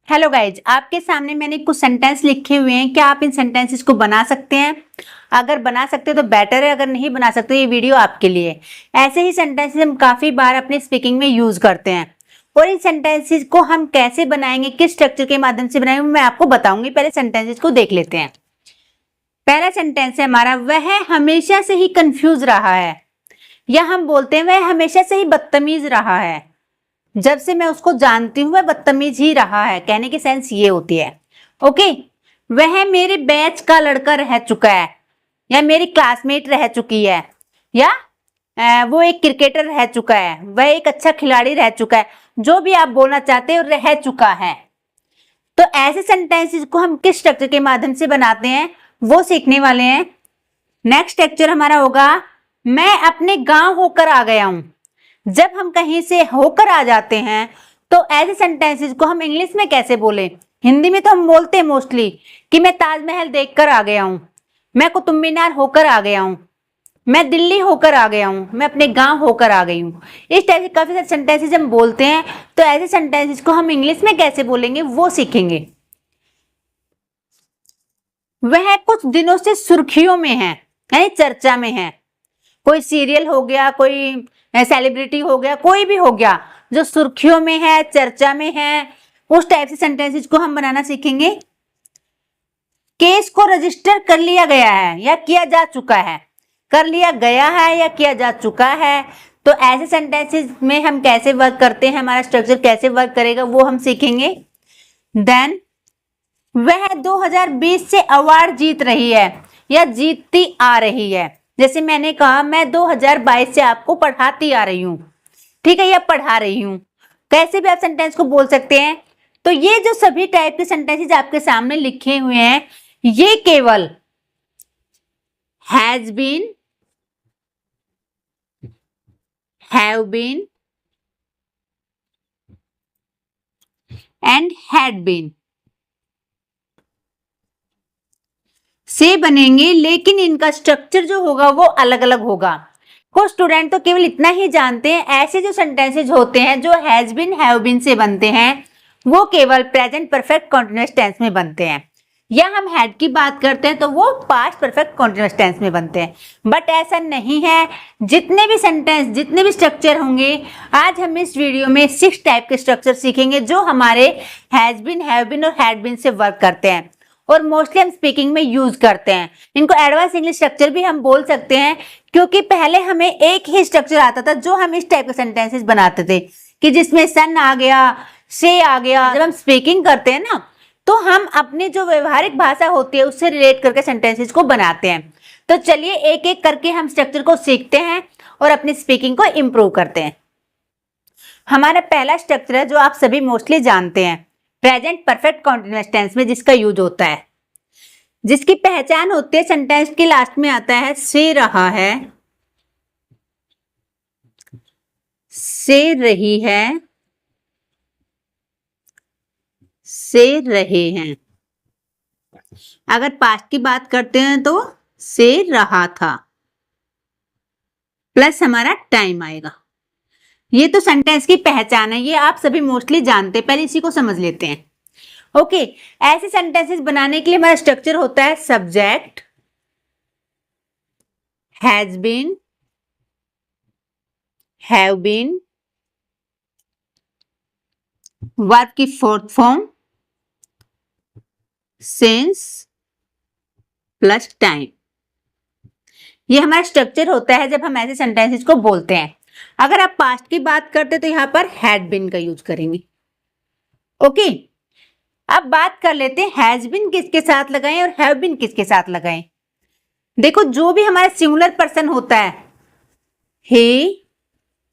Hello guys, आपके सामने मैंने कुछ सेंटेंस लिखे हुए हैं। क्या आप इन सेंटेंसेस को बना सकते हैं? अगर बना सकते हैं तो बेटर है, अगर नहीं बना सकते ये वीडियो आपके लिए है। ऐसे ही सेंटेंसेस हम काफी बार अपने स्पीकिंग में यूज करते हैं और इन सेंटेंसेस को हम कैसे बनाएंगे, किस स्ट्रक्चर के माध्यम से बनाएंगे, मैं आपको बताऊंगी। पहले सेंटेंसेस को देख लेते हैं। पहला सेंटेंस है हमारा, वह हमेशा से ही कंफ्यूज रहा है, या हम बोलते हैं वह हमेशा से ही बदतमीज रहा है। जब से मैं उसको जानती हूँ वह बदतमीज ही रहा है, कहने की सेंस ये होती है। ओके, वह मेरे बैच का लड़का रह चुका है, या मेरी क्लासमेट रह चुकी है, या वो एक क्रिकेटर रह चुका है, वह एक अच्छा खिलाड़ी रह चुका है। जो भी आप बोलना चाहते हो रह चुका है। तो ऐसे सेंटेंसेस को हम किस स्ट्रक्चर के माध्यम से बनाते हैं वो सीखने वाले हैं। नेक्स्ट स्ट्रक्चर हमारा होगा, मैं अपने गांव होकर आ गया हूं। जब हम कहीं से होकर आ जाते हैं तो ऐसे सेंटेंसेस को हम इंग्लिश में कैसे बोलें? हिंदी में तो हम बोलते हैं मोस्टली कि मैं ताजमहल देखकर आ गया हूं, मैं कुतुब मीनार होकर आ गया हूं, मैं दिल्ली होकर आ गया हूं, मैं अपने गांव होकर आ गई हूं। इस टाइप के काफी सारे सेंटेंसेस हम बोलते हैं। तो ऐसे सेंटेंसेस को हम इंग्लिश में कैसे बोलेंगे वो सीखेंगे। वह कुछ दिनों से सुर्खियों में है, यानी चर्चा में है। कोई सीरियल हो गया, कोई सेलिब्रिटी हो गया, कोई भी हो गया जो सुर्खियों में है, चर्चा में है, उस टाइप से सेंटेंसेस को हम बनाना सीखेंगे। केस को रजिस्टर कर लिया गया है या किया जा चुका है, कर लिया गया है या किया जा चुका है। तो ऐसे सेंटेंसेस में हम कैसे वर्क करते हैं, हमारा स्ट्रक्चर कैसे वर्क करेगा वो हम सीखेंगे। देन वह 2020 से अवार्ड जीत रही है या जीतती आ रही है। जैसे मैंने कहा मैं 2022 से आपको पढ़ाती आ रही हूं, ठीक है, या पढ़ा रही हूं। कैसे भी आप सेंटेंस को बोल सकते हैं। तो ये जो सभी टाइप के सेंटेंसेस आपके सामने लिखे हुए हैं ये केवल has been, have been and had been से बनेंगे, लेकिन इनका स्ट्रक्चर जो होगा वो अलग अलग होगा। कुछ स्टूडेंट तो केवल इतना ही जानते हैं, ऐसे जो सेंटेंसेज होते हैं जो हैज बीन, हैव बीन से बनते हैं वो केवल प्रेजेंट परफेक्ट कंटीन्यूअस टेंस में बनते हैं, या हम हैड की बात करते हैं तो वो पास्ट परफेक्ट कंटीन्यूअस टेंस में बनते हैं। बट ऐसा नहीं है। जितने भी सेंटेंस, जितने भी स्ट्रक्चर होंगे, आज हम इस वीडियो में 6 टाइप के स्ट्रक्चर सीखेंगे जो हमारे हैज बीन, हैव बीन और हैड बीन से वर्क करते हैं और मोस्टली हम स्पीकिंग में यूज करते हैं। इनको एडवांस इंग्लिश स्ट्रक्चर भी हम बोल सकते हैं, क्योंकि पहले हमें एक ही स्ट्रक्चर आता था जो हम इस टाइप के सेंटेंसेस बनाते थे कि जिसमें सन आ गया, से आ गया। जब हम स्पीकिंग करते हैं ना तो हम अपनी जो व्यवहारिक भाषा होती है उससे रिलेट करके सेंटेंसेस को बनाते हैं। तो चलिए एक एक करके हम स्ट्रक्चर को सीखते हैं और अपनी स्पीकिंग को इम्प्रूव करते हैं। हमारा पहला स्ट्रक्चर है जो आप सभी मोस्टली जानते हैं, प्रेजेंट परफेक्ट कंटीन्यूअस टेंस में जिसका यूज होता है, जिसकी पहचान होती है सेंटेंस के लास्ट में आता है से रहा है, से रही है, से रहे हैं। अगर पास्ट की बात करते हैं तो से रहा था प्लस हमारा टाइम आएगा। ये तो सेंटेंस की पहचान है, ये आप सभी मोस्टली जानते हैं। पहले इसी को समझ लेते हैं। ओके, ऐसे सेंटेंसेस बनाने के लिए हमारा स्ट्रक्चर होता है subject, has been, have been, verb की fourth form since plus time. ये हमारा स्ट्रक्चर होता है जब हम ऐसे सेंटेंसेस को बोलते हैं। अगर आप पास्ट की बात करते तो यहां पर हैड बीन का यूज करेंगे। ओके, अब बात कर लेते हैं हैज बीन किसके साथ लगाएं और हैव बीन किसके साथ लगाएं। देखो, जो भी हमारा सिंगुलर पर्सन होता है, ही,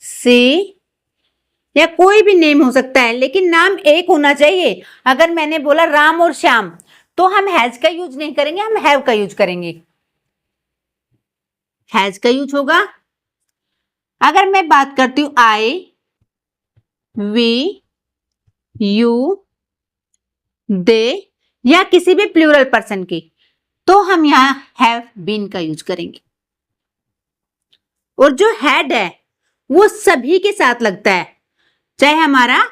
सी या कोई भी नेम हो सकता है, लेकिन नाम एक होना चाहिए। अगर मैंने बोला राम और श्याम तो हम हैज का यूज नहीं करेंगे, हम हैव का यूज करेंगे। हैज का यूज होगा। अगर मैं बात करती हूं आई, वी, यू, दे या किसी भी प्लूरल पर्सन की, तो हम यहां हैव बीन का यूज करेंगे। और जो हैड है वो सभी के साथ लगता है, चाहे हमारा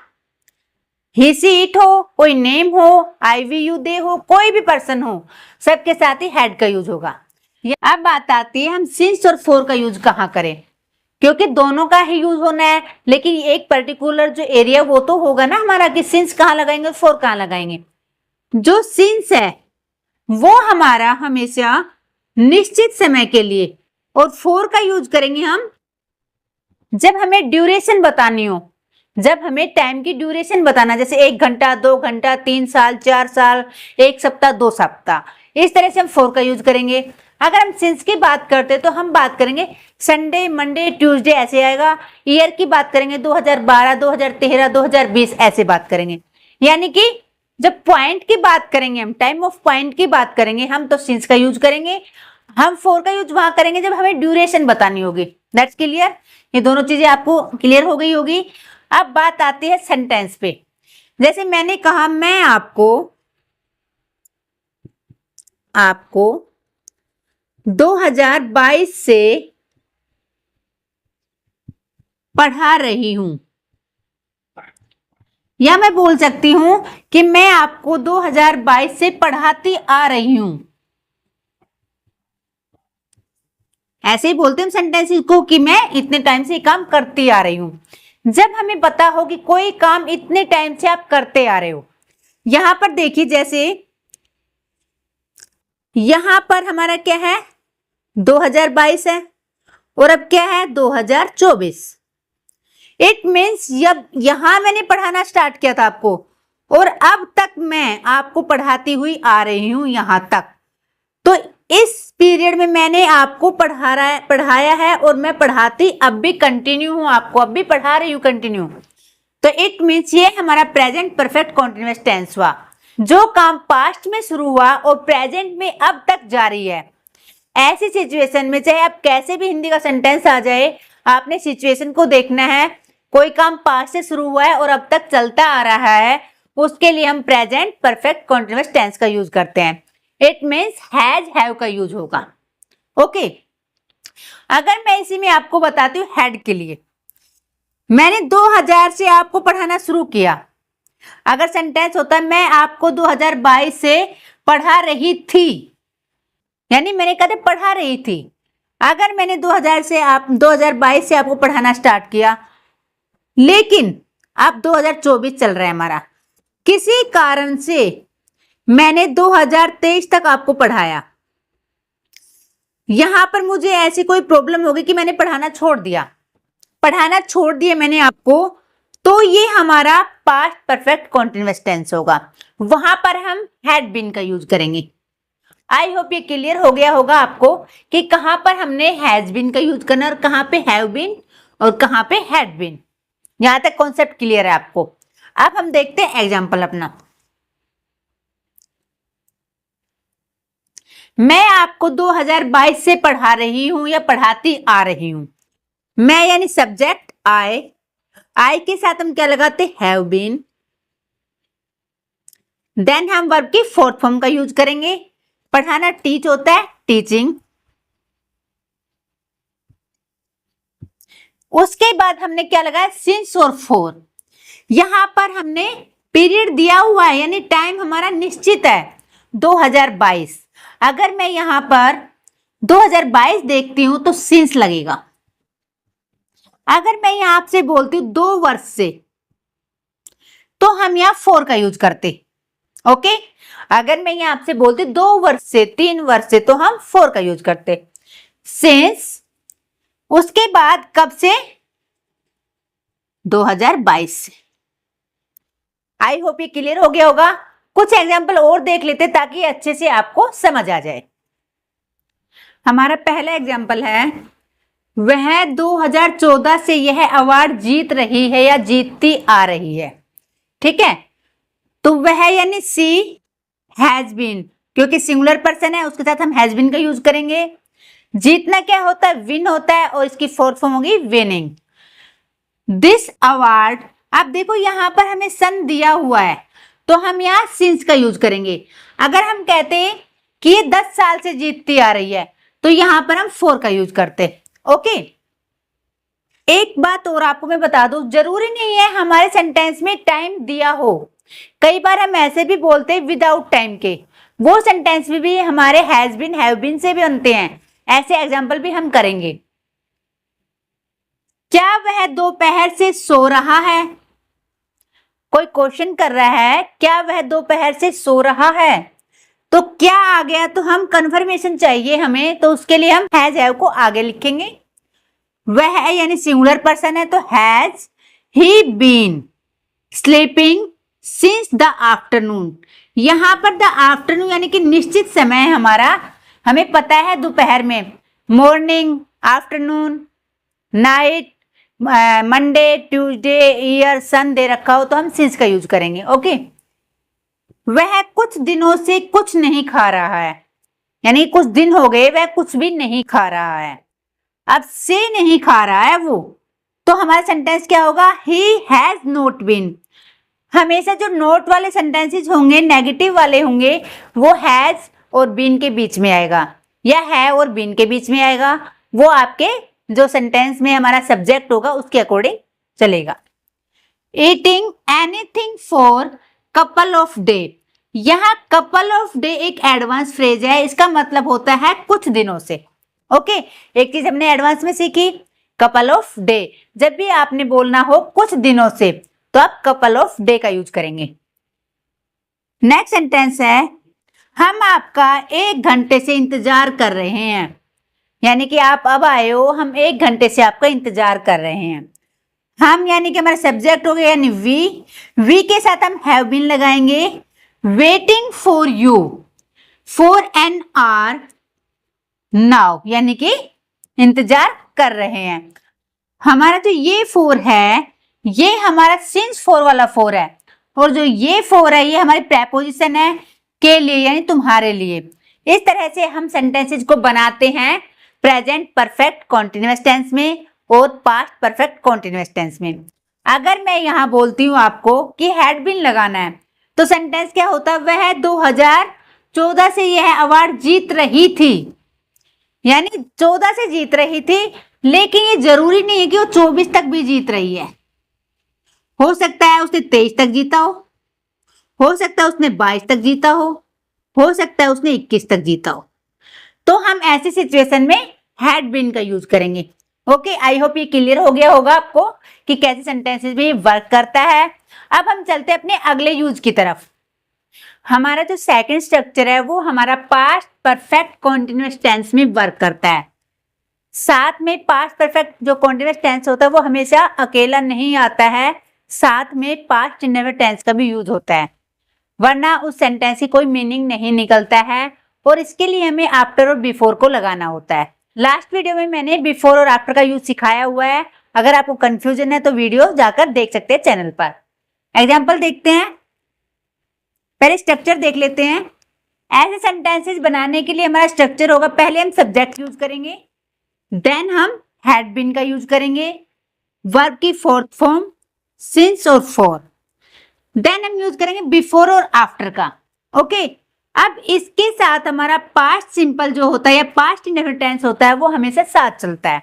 ही सी इट हो, कोई नेम हो, आई वी यू दे हो, कोई भी पर्सन हो, सबके साथ ही हैड का यूज होगा। अब बात आती है हम सिंस और फॉर का यूज कहाँ करें, क्योंकि दोनों का ही यूज होना है, लेकिन एक पर्टिकुलर जो एरिया वो तो होगा ना हमारा कि सिंस कहाँ लगाएंगे और फॉर कहाँ लगाएंगे। जो सिंस है वो हमारा हमेशा निश्चित समय के लिए, और फॉर का यूज करेंगे हम जब हमें ड्यूरेशन बतानी हो, जब हमें टाइम की ड्यूरेशन बताना, जैसे 1 घंटा, 2 घंटा, 3 साल, 4 साल, 1 सप्ताह, 2 सप्ताह, इस तरह से हम फॉर का यूज करेंगे। अगर हम सिंस की बात करते तो हम बात करेंगे संडे, मंडे, ट्यूसडे, ऐसे आएगा। ईयर की बात करेंगे 2012, 2013, 2020, ऐसे बात करेंगे। यानी कि जब पॉइंट की बात करेंगे, हम टाइम ऑफ पॉइंट की बात करेंगे हम, तो सिंस का यूज करेंगे। हम फॉर का यूज वहां करेंगे जब हमें ड्यूरेशन बतानी होगी। दैट्स क्लियर, ये दोनों चीजें आपको क्लियर हो गई होगी। अब बात आती है सेंटेंस पे। जैसे मैंने कहा मैं आपको 2022 से पढ़ा रही हूं, या मैं बोल सकती हूं कि मैं आपको 2022 से पढ़ाती आ रही हूं। ऐसे ही बोलते हैं सेंटेंस को कि मैं इतने टाइम से ये काम करती आ रही हूं। जब हमें पता हो कि कोई काम इतने टाइम से आप करते आ रहे हो, यहां पर देखिए, जैसे यहां पर हमारा क्या है 2022 है, और अब क्या है 2024। इट मीन्स जब यहां मैंने पढ़ाना स्टार्ट किया था आपको, और अब तक मैं आपको पढ़ाती हुई आ रही हूं यहां तक, तो इस पीरियड में मैंने आपको पढ़ाया है, और मैं पढ़ाती अब भी कंटिन्यू हूं, आपको अब भी पढ़ा रही हूं कंटिन्यू। तो इट मीन्स ये हमारा प्रेजेंट परफेक्ट कॉन्टिन्यूअस टेंस हुआ। जो काम पास्ट में शुरू हुआ और प्रेजेंट में अब तक जारी है, ऐसी सिचुएशन में चाहे आप कैसे भी हिंदी का सेंटेंस आ जाए, आपने सिचुएशन को देखना है। कोई काम पास्ट से शुरू हुआ है और अब तक चलता आ रहा है, उसके लिए हम प्रेजेंट परफेक्ट कॉन्टिन्यूअस टेंस का यूज करते हैं। इट मीन्स हैज, हैव का यूज होगा। ओके, अगर मैं इसी में आपको बताती हूँ हैड के लिए, मैंने 2000 से आपको पढ़ाना शुरू किया। अगर सेंटेंस होता है मैं आपको 2022 से पढ़ा रही थी, यानी मैंने कहा पढ़ा रही थी। अगर मैंने 2022 से आपको पढ़ाना स्टार्ट किया, लेकिन अब 2024 चल रहा है हमारा, किसी कारण से मैंने 2023 तक आपको पढ़ाया, यहां पर मुझे ऐसी कोई प्रॉब्लम होगी कि मैंने पढ़ाना छोड़ दिया मैंने आपको, तो ये हमारा पास्ट परफेक्ट कॉन्टिन्यूअस टेंस होगा। वहां पर हम हैड बीन का यूज करेंगे। आई होप ये क्लियर हो गया होगा आपको कि कहां पर हमने हैज बीन का यूज करना और कहां पे हैव बीन और कहां पे हैड बीन। यहां तक कॉन्सेप्ट क्लियर है आपको। अब हम देखते हैं एग्जाम्पल अपना। मैं आपको 2022 से पढ़ा रही हूं या पढ़ाती आ रही हूं। मैं यानी सब्जेक्ट आई के साथ हम क्या लगाते हैव बीन, देन हम वर्ब की फोर्थ फॉर्म का यूज करेंगे। पढ़ाना टीच होता है, टीचिंग। उसके बाद हमने क्या लगाया सिंस और फॉर। यहां पर हमने पीरियड दिया हुआ है, यानी टाइम हमारा निश्चित है 2022। अगर मैं यहां पर 2022 देखती हूं तो सिंस लगेगा। अगर मैं यहां आपसे बोलती हूं 2 वर्ष से, तो हम यहां फॉर का यूज करते। ओके, अगर मैं यहां आपसे बोलती 2 वर्ष से, 3 वर्ष से, तो हम फॉर का यूज करते। सिंस, उसके बाद कब से 2022 से। आई होप ये क्लियर हो गया होगा। कुछ एग्जाम्पल और देख लेते ताकि अच्छे से आपको समझ आ जाए। हमारा पहला एग्जाम्पल है, वह 2014 से यह अवार्ड जीत रही है या जीतती आ रही है। ठीक है, तो वह यानी सी हैज बीन, क्योंकि सिंगुलर पर्सन है उसके साथ हम हैज बीन का यूज करेंगे। जीतना क्या होता है, विन होता है, और इसकी फोर्थ फॉर्म होगी विनिंग। दिस अवार्ड, आप देखो यहां पर हमें सन दिया हुआ है, तो हम यहां सिंस का यूज करेंगे। अगर हम कहते हैं कि ये 10 साल से जीतती आ रही है, तो यहां पर हम फॉर का यूज करते। ओके, एक बात और आपको मैं बता दूं, जरूरी नहीं है हमारे सेंटेंस में टाइम दिया हो। कई बार हम ऐसे भी बोलते हैं विदाउट टाइम के, वो सेंटेंस भी हमारे हैज बीन हैव बीन से भी बनते हैं। ऐसे एग्जाम्पल भी हम करेंगे। क्या वह दोपहर से सो रहा है? कोई क्वेश्चन कर रहा है, क्या वह दोपहर से सो रहा है? तो क्या आ गया, तो हम कंफर्मेशन चाहिए हमें, तो उसके लिए हम हैज हैव को आगे लिखेंगे। वह यानी सिंगुलर पर्सन है, तो has he been sleeping since the afternoon. यहां पर द आफ्टरनून यानी कि निश्चित समय है हमारा, हमें पता है दोपहर में morning, afternoon, night, Monday, Tuesday, year, सन दे रखा हो तो हम सिंस का यूज करेंगे। ओके। वह कुछ दिनों से कुछ नहीं खा रहा है, यानी कुछ दिन हो गए वह कुछ भी नहीं खा रहा है। अब से नहीं खा रहा है वो, तो हमारा सेंटेंस क्या होगा? He has not been. हमेशा जो नोट वाले सेंटेंसेस होंगे, नेगेटिव वाले होंगे, वो हैज और बीन के बीच में आएगा या है और बीन के बीच में आएगा। वो आपके जो सेंटेंस में हमारा सब्जेक्ट होगा उसके अकॉर्डिंग चलेगा। Eating anything for couple of day. यहाँ कपल ऑफ डे एक एडवांस फ्रेज है, इसका मतलब होता है कुछ दिनों से। ओके, एक चीज हमने एडवांस में सीखी, कपल ऑफ डे। जब भी आपने बोलना हो कुछ दिनों से, तो आप कपल ऑफ डे का यूज करेंगे। नेक्स्ट सेंटेंस है, हम आपका 1 घंटे से इंतजार कर रहे हैं। यानी कि आप अब आए हो, हम 1 घंटे से आपका इंतजार कर रहे हैं। हम यानी कि हमारा सब्जेक्ट हो गया, यानी वी के साथ हम हैव बीन लगाएंगे। Waiting for you for an hour now, यानी कि इंतजार कर रहे हैं। हमारा जो ये फोर है, ये हमारा सिंस फोर वाला फोर है, और जो ये फोर है ये हमारी प्रेपोजिशन है के लिए, यानी तुम्हारे लिए। इस तरह से हम सेंटेंसेस को बनाते हैं प्रेजेंट परफेक्ट कॉन्टिन्यूअस टेंस में और पास्ट परफेक्ट कॉन्टिन्यूअस टेंस में। अगर मैं यहाँ बोलती हूँ आपको कि हैड बीन लगाना है, तो सेंटेंस क्या होता है? वह 2014 से यह अवार्ड जीत रही थी, यानी 14 से जीत रही थी, लेकिन ये जरूरी नहीं है कि वो 24 तक भी जीत रही है। हो सकता है उसने 23 तक जीता हो सकता है उसने 22 तक जीता हो सकता है उसने 21 तक जीता हो। तो हम ऐसी सिचुएशन में हैड बीन का यूज करेंगे। ओके, आई होप ये क्लियर हो गया होगा आपको कि कैसे सेंटेंसेस में वर्क करता है। अब हम चलते हैं अपने अगले यूज की तरफ। हमारा जो सेकंड स्ट्रक्चर है वो हमारा पास्ट परफेक्ट कॉन्टिन्यूअस टेंस में वर्क करता है। साथ में पास्ट परफेक्ट जो कॉन्टिन्यूअस टेंस होता है वो हमेशा अकेला नहीं आता है, साथ में पास्ट इंडेफिनिट टेंस का भी यूज होता है, वरना उस सेंटेंस की कोई मीनिंग नहीं निकलता है। और इसके लिए हमें आफ्टर और बिफोर को लगाना होता है। लास्ट वीडियो में मैंने बिफोर और आफ्टर का यूज सिखाया हुआ है, अगर आपको कंफ्यूजन है तो वीडियो जाकर देख सकते हैं चैनल पर। एग्जाम्पल देखते हैं, पहले स्ट्रक्चर देख लेते हैं। ऐसे सेंटेंसेस बनाने के लिए हमारा स्ट्रक्चर होगा, पहले हम सब्जेक्ट यूज करेंगे, देन हम हैड बीन का यूज करेंगे, वर्ब की फोर्थ फॉर्म सिंस और फॉर, देन हम यूज करेंगे बिफोर और आफ्टर का। ओके, अब इसके साथ हमारा पास्ट सिंपल जो होता है या पास्ट इंडेफिनिट टेंस होता है वो हमेशा साथ चलता है।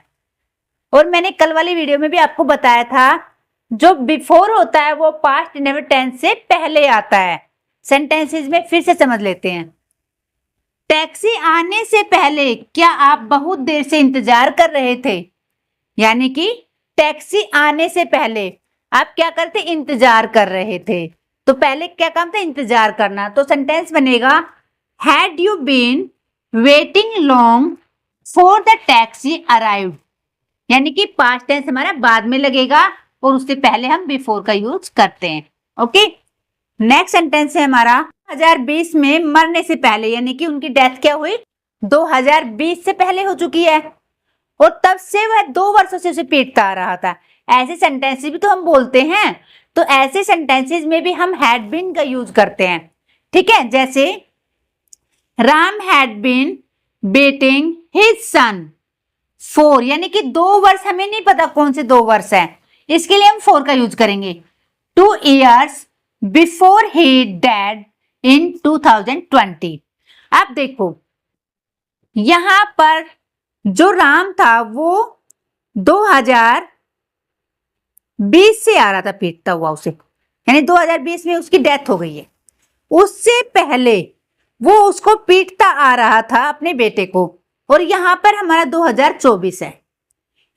और मैंने कल वाली वीडियो में भी आपको बताया था, जो बिफोर होता है वो पास्ट इंडेफिनिट टेंस से पहले आता है। सेंटेंसेस में फिर से समझ लेते हैं। टैक्सी आने से पहले क्या आप बहुत देर से इंतजार कर रहे थे? यानी कि टैक्सी आने से पहले आप क्या करते? इंतजार कर रहे थे। तो पहले क्या काम था? इंतजार करना। तो सेंटेंस बनेगा had you been waiting long for the taxi arrived, यानी कि पास्ट टेंस हमारा बाद में लगेगा और उससे पहले हम बिफोर का यूज करते हैं। ओके, नेक्स्ट सेंटेंस है हमारा 2020 में मरने से पहले, यानी कि उनकी डेथ क्या हुई? 2020 से पहले हो चुकी है और तब से वह 2 वर्षों से उसे पीटता आ रहा था। ऐसे सेंटेंसेस भी तो हम बोलते हैं, तो ऐसे सेंटेंसेस में भी हम हैड बीन का यूज करते हैं। ठीक है, जैसे Ram had been betting his son for, यानी कि 2 वर्ष, हमें नहीं पता कौन से 2 वर्ष है, इसके लिए हम फॉर का यूज करेंगे। 2 years बिफोर ही डेड इन 2020। अब देखो यहां पर जो राम था वो 2020 20 से आ रहा था पीटता हुआ उसे, यानी 2020 में उसकी डेथ हो गई है। उससे पहले वो उसको पीटता आ रहा था अपने बेटे को, और यहाँ पर हमारा 2024 है।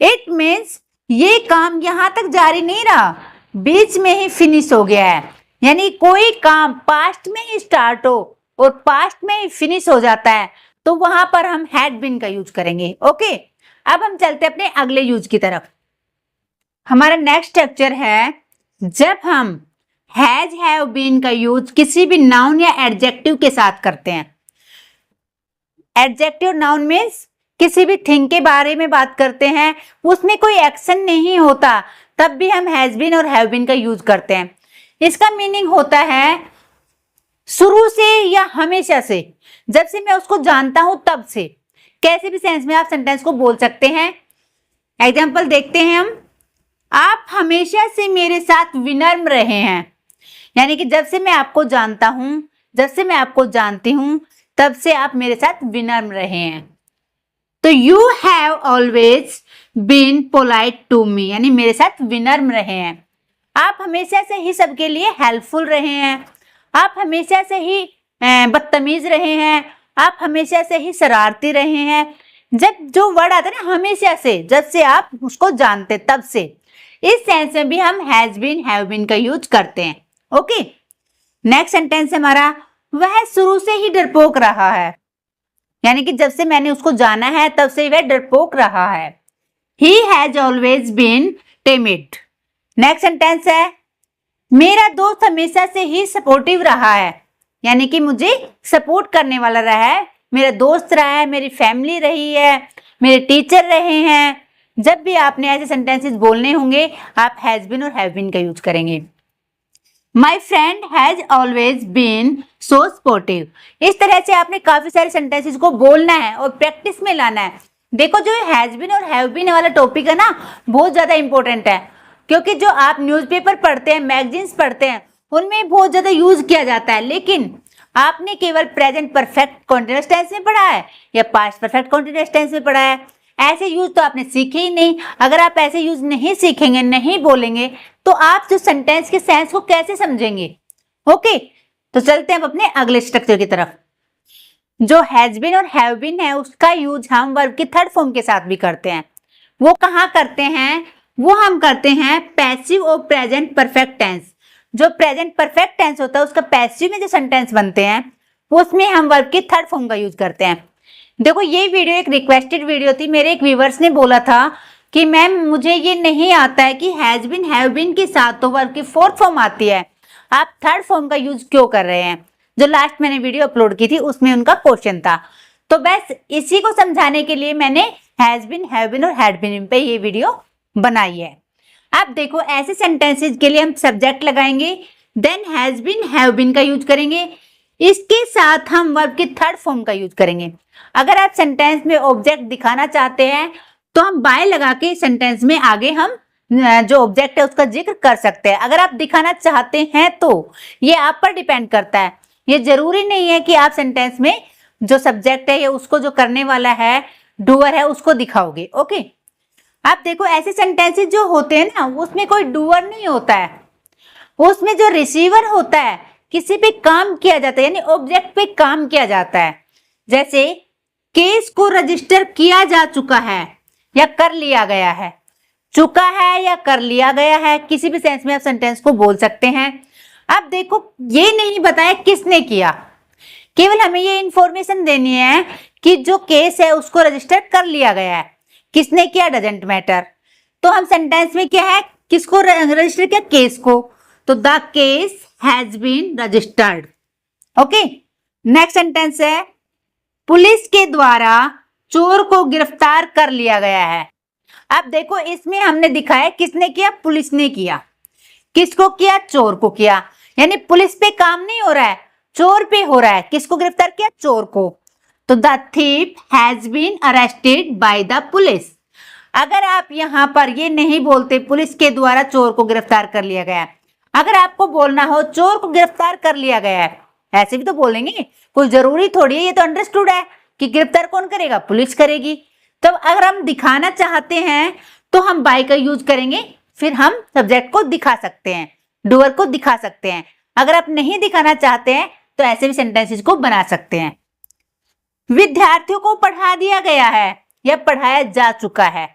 इट मीन्स ये काम यहाँ तक जारी नहीं रहा, बीच में ही फिनिश हो गया है। यानी कोई काम पास्ट में ही स्टार्ट हो और पास्ट में ही फिनिश हो जाता है तो वहां पर हम हैड बीन का यूज करेंगे। ओके, अब हम चलते हैं अपने अगले यूज की तरफ। हमारा नेक्स्ट स्ट्रक्चर है, जब हम हैज हैव बीन का यूज किसी भी नाउन या एडजेक्टिव के साथ करते हैं। एडजेक्टिव नाउन मीन्स किसी भी थिंग के बारे में बात करते हैं, उसमें कोई एक्शन नहीं होता, तब भी हम हैज बीन और हैव बीन का यूज करते हैं। इसका मीनिंग होता है शुरू से या हमेशा से, जब से मैं उसको जानता हूं तब से। कैसे भी सेंस में आप सेंटेंस को बोल सकते हैं। एग्जाम्पल देखते हैं हम। आप हमेशा से मेरे साथ विनम्र रहे हैं, यानी कि जब से मैं आपको जानता हूं, जब से मैं आपको जानती हूं, तब से आप मेरे साथ विनम्र रहे हैं। तो you have always been polite to me, यानी मेरे साथ विनम्र रहे हैं। आप हमेशा से ही सबके लिए हेल्पफुल रहे हैं, आप हमेशा से ही बदतमीज रहे हैं, आप हमेशा से ही शरारती रहे हैं। जब जो वर्ड आता है ना हमेशा से, जब से आप उसको जानते तब से, इस सेंस में भी हम हैज बीन हैव बीन का यूज करते हैं। ओके, नेक्स्ट सेंटेंस हमारा, वह शुरू से ही डरपोक रहा है, यानी कि जब से मैंने उसको जाना है तब से वह डरपोक रहा है। He has always been timid। Next sentence है, मेरा दोस्त हमेशा से ही सपोर्टिव रहा है, यानी कि मुझे सपोर्ट करने वाला रहा है, मेरा दोस्त रहा है, मेरी फैमिली रही है, मेरे टीचर रहे हैं। जब भी आपने ऐसे सेंटेंसेस बोलने होंगे आप हैज बीन और हैव बीन का यूज करेंगे। My friend has always been so supportive. इस तरह से आपने काफी सारे सेंटेंसेस को बोलना है और प्रैक्टिस में लाना है। देखो जो हैज बीन और हैव बीन वाला टॉपिक है ना, बहुत ज्यादा इंपॉर्टेंट है, क्योंकि जो आप न्यूज़पेपर पढ़ते हैं, मैगजीन्स पढ़ते हैं, उनमें बहुत ज्यादा यूज किया जाता है, लेकिन आपने केवल प्रेजेंट परफेक्ट कॉन्टिन्यूअस टेंस में पढ़ा है या पास्ट परफेक्ट कॉन्टिन्यूअस टेंस में पढ़ा है। ऐसे यूज तो आपने सीखे ही नहीं। अगर आप ऐसे यूज नहीं सीखेंगे, नहीं बोलेंगे, तो आप जो सेंटेंस के सेंस को कैसे समझेंगे। ओके, तो चलते हैं अब अपने अगले स्ट्रक्चर की तरफ। जो हैज बीन और हैव बीन है उसका यूज हम वर्ब की थर्ड फॉर्म के साथ भी करते हैं। वो कहाँ करते हैं? वो हम करते हैं पैसिव और प्रेजेंट परफेक्ट टेंस। जो प्रेजेंट परफेक्ट टेंस होता है उसका पैसिव में जो सेंटेंस बनते हैं उसमें हम वर्ब की थर्ड फॉर्म का यूज करते हैं। देखो ये वीडियो एक रिक्वेस्टेड वीडियो थी। मेरे एक व्यूवर्स ने बोला था कि मैम मुझे ये नहीं आता है कि हैज बीन हैव बीन के साथ तो वर्ब की फोर्थ फॉर्म आती है, आप थर्ड फॉर्म का यूज क्यों कर रहे हैं। जो लास्ट मैंने वीडियो अपलोड की थी उसमें उनका क्वेश्चन था, तो बस इसी को समझाने के लिए मैंने हैज बीन हैव बीन और हैड बीन पे ये वीडियो बनाई है। अब देखो ऐसे सेंटेंसेस के लिए हम सब्जेक्ट लगाएंगे, then has been have been का यूज करेंगे, इसके साथ हम वर्ब की थर्ड फॉर्म का यूज करेंगे। अगर आप सेंटेंस में ऑब्जेक्ट दिखाना चाहते हैं तो हम बाय लगा के सेंटेंस में आगे हम जो ऑब्जेक्ट है उसका जिक्र कर सकते हैं। अगर आप दिखाना चाहते हैं तो ये आप पर डिपेंड करता है। ये जरूरी नहीं है कि आप सेंटेंस में जो सब्जेक्ट है या उसको जो करने वाला है, डूअर है, उसको दिखाओगे। ओके, आप देखो ऐसे सेंटेंसेस जो होते हैं ना उसमें कोई डूअर नहीं होता है, उसमें जो रिसीवर होता है, किसी पे काम किया जाता है, यानी ऑब्जेक्ट पे काम किया जाता है। जैसे केस को रजिस्टर किया जा चुका है या कर लिया गया है, चुका है या कर लिया गया है, किसी भी सेंस में आप सेंटेंस को बोल सकते हैं। अब देखो ये नहीं बताया किसने किया, केवल हमें ये इंफॉर्मेशन देनी है कि जो केस है उसको रजिस्टर कर लिया गया है, किसने किया डजंट मैटर। तो हम सेंटेंस में क्या है, किसको रजिस्टर किया, केस को, तो the case has been registered. Okay, next sentence है पुलिस के द्वारा चोर को गिरफ्तार कर लिया गया है। अब देखो इसमें हमने दिखाया किसने किया, पुलिस ने किया। किसको किया, चोर को किया, यानी पुलिस पे काम नहीं हो रहा है, चोर पे हो रहा है। किसको गिरफ्तार किया, चोर को। तो the thief has been arrested by the police. अगर आप यहाँ पर ये नहीं बोलते पुलिस के द्वारा चोर को गिरफ्तार कर लिया गया, अगर आपको बोलना हो चोर को गिरफ्तार कर लिया गया है, ऐसे भी तो बोलेंगे, कोई जरूरी थोड़ी है, ये तो अंडरस्टूड है कि गिरफ्तार कौन करेगा, पुलिस करेगी। तब अगर हम दिखाना चाहते हैं तो हम बाय का यूज करेंगे फिर हम सब्जेक्ट को दिखा सकते हैं, डूअर को दिखा सकते हैं। अगर आप नहीं दिखाना चाहते हैं तो ऐसे भी सेंटेंसेस को बना सकते हैं। विद्यार्थियों को पढ़ा दिया गया है या पढ़ाया जा चुका है।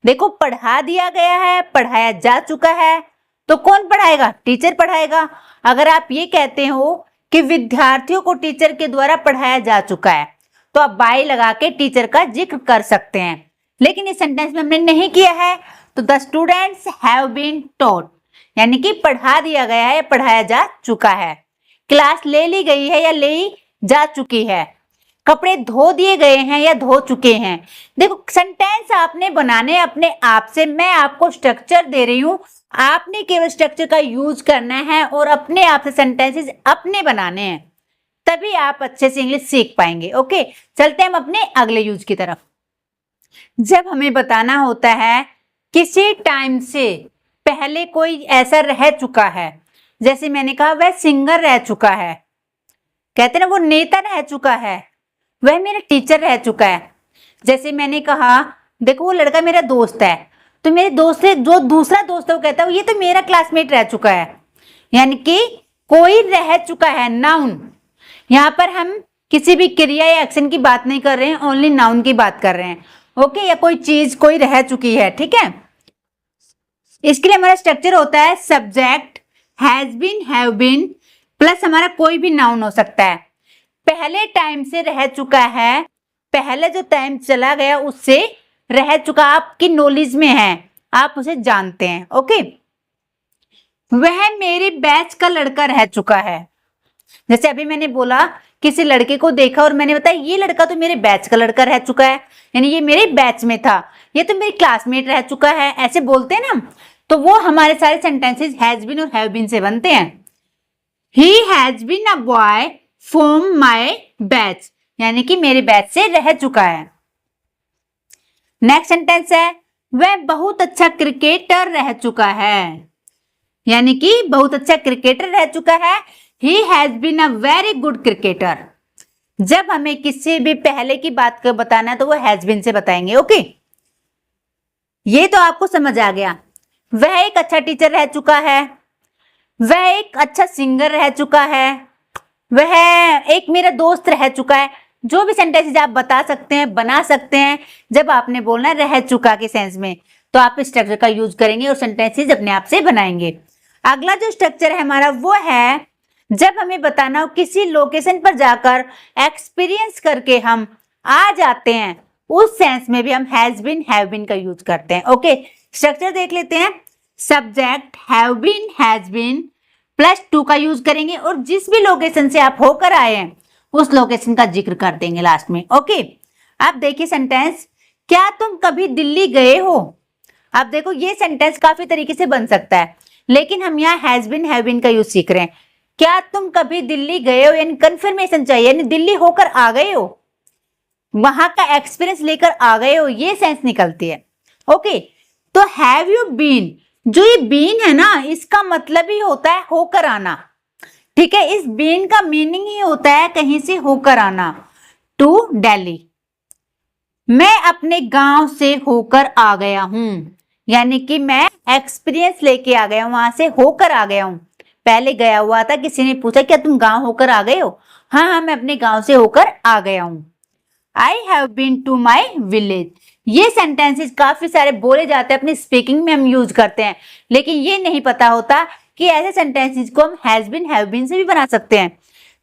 देखो, पढ़ा दिया गया है, पढ़ाया जा चुका है, तो कौन पढ़ाएगा? टीचर पढ़ाएगा। अगर आप ये कहते हो कि विद्यार्थियों को टीचर के द्वारा पढ़ाया जा चुका है, तो आप बाय लगा के टीचर का जिक्र कर सकते हैं। लेकिन इस सेंटेंस में हमने नहीं किया है, तो the students have been taught, यानी कि पढ़ा दिया गया है या पढ़ाया जा चुका है। क्लास ले ली गई है या ले जा चुकी है। कपड़े धो दिए गए हैं या धो चुके हैं। देखो, सेंटेंस आपने बनाने अपने आप से, मैं आपको स्ट्रक्चर दे रही हूं, आपने केवल स्ट्रक्चर का यूज करना है और अपने आप से सेंटेंसेस अपने बनाने हैं, तभी आप अच्छे से इंग्लिश सीख पाएंगे। ओके, चलते हैं हम अपने अगले यूज की तरफ। जब हमें बताना होता है किसी टाइम से पहले कोई ऐसा रह चुका है, जैसे मैंने कहा वह सिंगर रह चुका है, कहते ना वो नेता रह चुका है, वह मेरा टीचर रह चुका है। जैसे मैंने कहा देखो वो लड़का मेरा दोस्त है, तो मेरे दोस्त से जो दूसरा दोस्त है वो कहता है ये तो मेरा क्लासमेट रह चुका है, यानी कि कोई रह चुका है, नाउन। यहाँ पर हम किसी भी क्रिया या एक्शन की बात नहीं कर रहे हैं, ओनली नाउन की बात कर रहे हैं। ओके, या कोई चीज कोई रह चुकी है, ठीक है। इसके लिए हमारा स्ट्रक्चर होता है subject has been, have been plus हमारा कोई भी नाउन हो सकता है। पहले टाइम से रह चुका है, पहले जो टाइम चला गया उससे रह चुका, आपकी नॉलेज में है, आप उसे जानते हैं। ओके, वह मेरे बैच का लड़का रह चुका है। जैसे अभी मैंने बोला किसी लड़के को देखा और मैंने बताया ये लड़का तो मेरे बैच का लड़का रह चुका है, यानी ये मेरे बैच में था, ये तो मेरी क्लासमेट रह चुका है, ऐसे बोलते हैं ना, तो वो हमारे सारे सेंटेंसेस हैज बीन और हैव बीन से बनते हैं। He has been a boy from my batch, यानी कि मेरे बैच से रह चुका है। नेक्स्ट सेंटेंस है वह बहुत अच्छा क्रिकेटर रह चुका है, यानी कि बहुत अच्छा क्रिकेटर रह चुका है। He has been a very good cricketer. जब हमें किसी भी पहले की बात को बताना है तो वो हैज बीन से बताएंगे। ओके, ये तो आपको समझ आ गया। वह एक अच्छा टीचर रह चुका है, वह एक अच्छा सिंगर रह चुका है, वह एक मेरा दोस्त रह चुका है। जो भी सेंटेंसेस आप बता सकते हैं, बना सकते हैं, जब आपने बोलना रह चुका के सेंस में, तो आप इस स्ट्रक्चर का यूज करेंगे और सेंटेंसेस अपने आप से बनाएंगे। अगला जो स्ट्रक्चर है हमारा वो है जब हमें बताना हो किसी लोकेशन पर जाकर एक्सपीरियंस करके हम आ जाते हैं, उस सेंस में भी हम हैज बीन, हैव बीन का यूज करते हैं। ओके, स्ट्रक्चर देख लेते हैं। Subject have been, has been plus two का यूज करेंगे और जिस भी लोकेशन से आप होकर आए हैं उस लोकेशन का जिक्र कर देंगे लास्ट में। ओके, अब देखिए सेंटेंस, क्या तुम कभी दिल्ली गए हो। अब देखो ये सेंटेंस काफी तरीके से बन सकता है, लेकिन हम यहाँ हैज बीन, हैव बीन का यूज सीख रहे हैं। क्या तुम कभी दिल्ली गए हो, यानी कंफर्मेशन चाहिए, यानी दिल्ली होकर आ गए हो, वहां का एक्सपीरियंस लेकर आ गए हो, ये सेंस निकलती है। ओके, तो हैव यू बीन, जो ये बीन है ना, इसका मतलब ही होता है होकर आना। ठीक है, इस बीन का मीनिंग ही होता है कहीं से होकर आना। टू दिल्ली, मैं अपने गांव से होकर आ गया हूं, यानी कि मैं एक्सपीरियंस लेके आ गया हूं, वहां से होकर आ गया हूं। पहले गया हुआ था, किसी ने पूछा क्या तुम गांव होकर आ गए हो, हाँ मैं अपने गांव से होकर आ गया हूं। I have been to my village, ये सेंटेंसेस काफी सारे बोले जाते हैं, अपनी स्पीकिंग में हम यूज करते हैं, लेकिन ये नहीं पता होता कि ऐसे सेंटेंसेस को हम हैज बीन, हैव बीन से भी बना सकते हैं।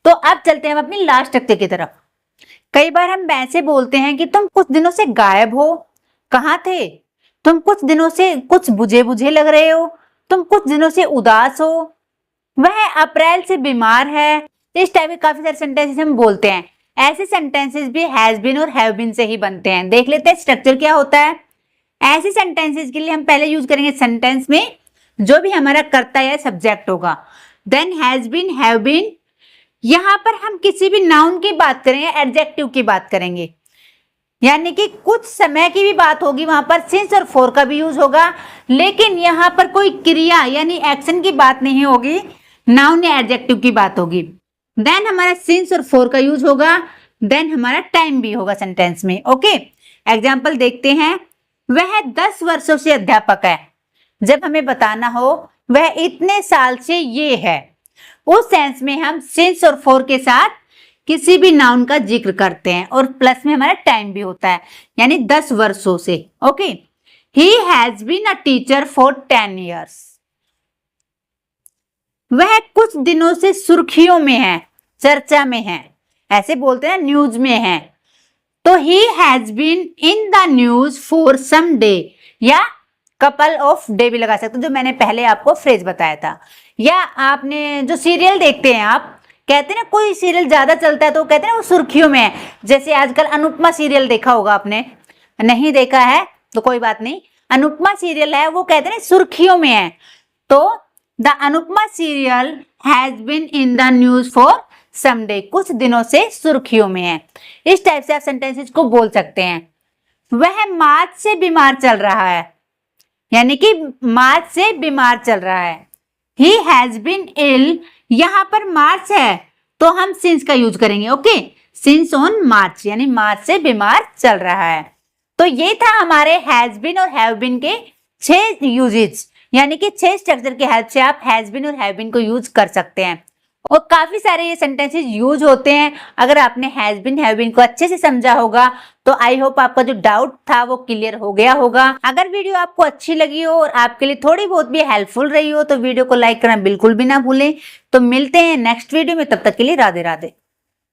तो अब चलते हैं हम अपनी लास्ट स्ट्रक्चर की तरफ। कई बार हम ऐसे बोलते हैं कि तुम कुछ दिनों से गायब हो, कहाँ थे, तुम कुछ दिनों से कुछ बुझे बुझे लग रहे हो, तुम कुछ दिनों से उदास हो, वह अप्रैल से बीमार है। इस टाइप के काफी सारे सेंटेंसेस हम बोलते हैं। ऐसे सेंटेंसेस भी हैज बीन और हैव बीन से ही बनते हैं। देख लेते हैं स्ट्रक्चर क्या होता है। ऐसे सेंटेंसेस के लिए हम पहले यूज करेंगे सेंटेंस में जो भी हमारा कर्ता या सब्जेक्ट होगा, then has been, have been. यहां पर हम किसी भी नाउन की बात करेंगे, एडजेक्टिव की बात करेंगे, यानी कि कुछ समय की भी बात होगी, वहां पर सिंस और फॉर का भी यूज होगा, लेकिन यहाँ पर कोई क्रिया यानी एक्शन की बात नहीं होगी, नाउन या एडजेक्टिव की बात होगी। देन हमारा सिंस और फॉर का यूज होगा, देन हमारा टाइम भी होगा सेंटेंस में। ओके, एग्जाम्पल देखते हैं। वह 10 वर्षों से अध्यापक है, जब हमें बताना हो वह इतने साल से ये है, उस सेंस में हम सिंस और फॉर के साथ किसी भी नाउन का जिक्र करते हैं और प्लस में हमारा टाइम भी होता है, यानी 10 वर्षों से। Okay, he has been a teacher for 10 years। वह कुछ दिनों से सुर्खियों में है, चर्चा में है, ऐसे बोलते हैं न्यूज में है। तो he has been in the news for some day, या कपल ऑफ डे भी लगा सकते हो, जो मैंने पहले आपको फ्रेज बताया था। या आपने जो सीरियल देखते हैं, आप कहते हैं ना कोई सीरियल ज्यादा चलता है तो कहते हैं ना वो सुर्खियों में है। जैसे आजकल अनुपमा सीरियल देखा होगा आपने, नहीं देखा है तो कोई बात नहीं, अनुपमा सीरियल है वो कहते हैं सुर्खियों में है। तो the Anupama serial has been in the news for some day, कुछ दिनों से सुर्खियों में है। इस टाइप से आप सेंटेंसेस को बोल सकते हैं। वह मार्च से बीमार चल रहा है, यानी कि मार्च से बीमार चल रहा है। ही हैज बीन इल, यहां पर मार्च है तो हम सिंस का यूज करेंगे। ओके, सिंस ऑन मार्च, यानी मार्च से बीमार चल रहा है। तो ये था हमारे हैज बीन और हैव बीन के 6 यूजेज, यानी कि 6 स्ट्रक्चर की हेल्प से आप हैज बीन और हैव बीन को यूज कर सकते हैं। और काफी सारे ये सेंटेंसेस यूज होते हैं। अगर आपने हैज बीन हैव बीन को अच्छे से समझा होगा तो आई होप आपका जो डाउट था वो क्लियर हो गया होगा। अगर वीडियो आपको अच्छी लगी हो और आपके लिए थोड़ी बहुत भी हेल्पफुल रही हो तो वीडियो को लाइक करना बिल्कुल भी ना भूलें। तो मिलते हैं नेक्स्ट वीडियो में, तब तक के लिए राधे राधे।